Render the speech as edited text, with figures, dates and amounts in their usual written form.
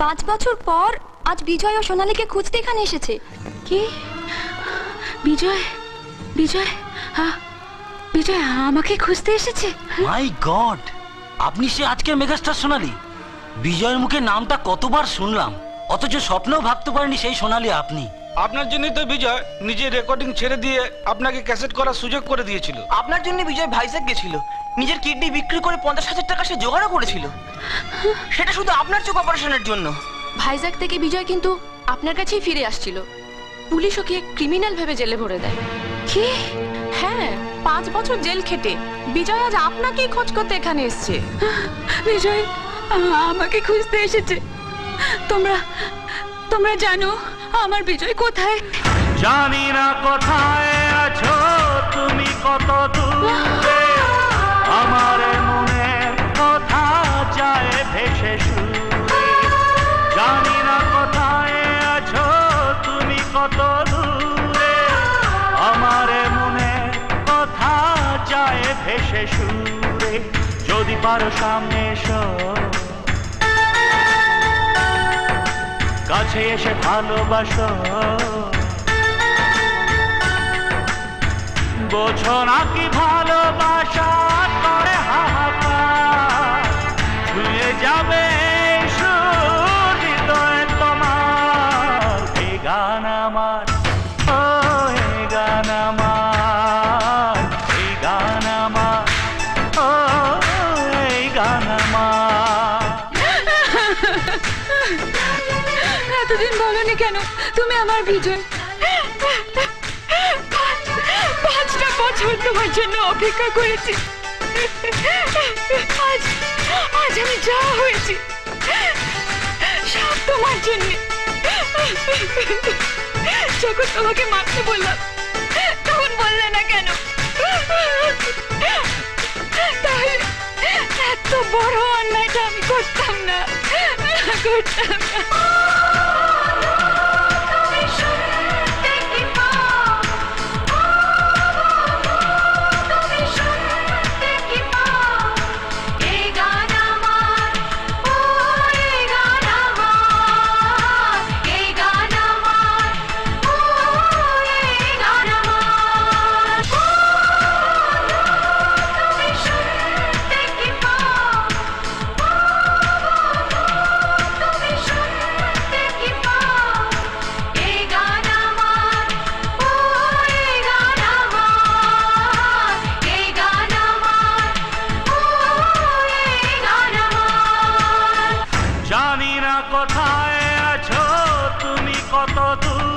5 বছর পর আজ বিজয় ও সোনালীকে খুঁজতে এখানে এসেছে। কি? বিজয় বিজয় বিজয় আমাকে খুঁজতে এসেছে? মাই গড, আপনি সে আজকের মেগাস্টার সোনালী। বিজয়ের মুখে নামটা কতবার শুনলাম, অথচ স্বপ্নেও ভাবতে পারিনি সেই সোনালী আপনি। আপনার জন্যই তো বিজয় নিজের রেকর্ডিং ছেড়ে দিয়ে আপনাকে ক্যাসেট করার সুযোগ করে দিয়েছিল। আপনার জন্য বিজয় ভাইজ্যাক গেছিল, নিজের কিডনি বিক্রি করে 50,000 টাকা সে জোগাড়ও করেছিল, সেটা শুধু আপনার চোখ অপারেশনের জন্য। ভাইজ্যাক থেকে বিজয় কিন্তু আপনার কাছেই ফিরে আসছিল। পুলিশ ওকে ক্রিমিনাল ভেবে জেলে ভরে দেয়। কি? হ্যাঁ, 5 বছর জেল খেটে বিজয় আজ আপনাকেই খোঁজ করতে এখানে এসেছে। বিজয় আমাকে খুঁজতে এসেছে। তোমরা জানো আমার বিজয় কোথায়? জানি না কোথায় আছো তুমি, কত দূরে আমার মনের কথা যায় ভেসে সুরে। জানি না কোথায় আছো তুমি, কত দূরে আমার মনের কথা যায় ভেসে সুরে। যদি পারো সামনে এসো, কাছে এসে ভালোবাসো, বোঝো না কি ভালোবাসা করে হাহাকার, ছুঁয়ে যাবে হৃদয় তোমার। এই গান আমার, ও এই গান আমার, এই গান আমার, ও এই গান আমার। এতদিন বলনি কেন তুমি আমার বিজয়? 5টা বছর তোমার জন্য অপেক্ষা করেছি। আজ আমি যা হয়েছি সব তোমার জন্য। যখন তোমাকে মারতে বললাম তখন বললে না কেন? তাহলে এত বড় অন্যায়টা আমি করতাম না। জানি না কোথায় আছো তুমি, কত দূর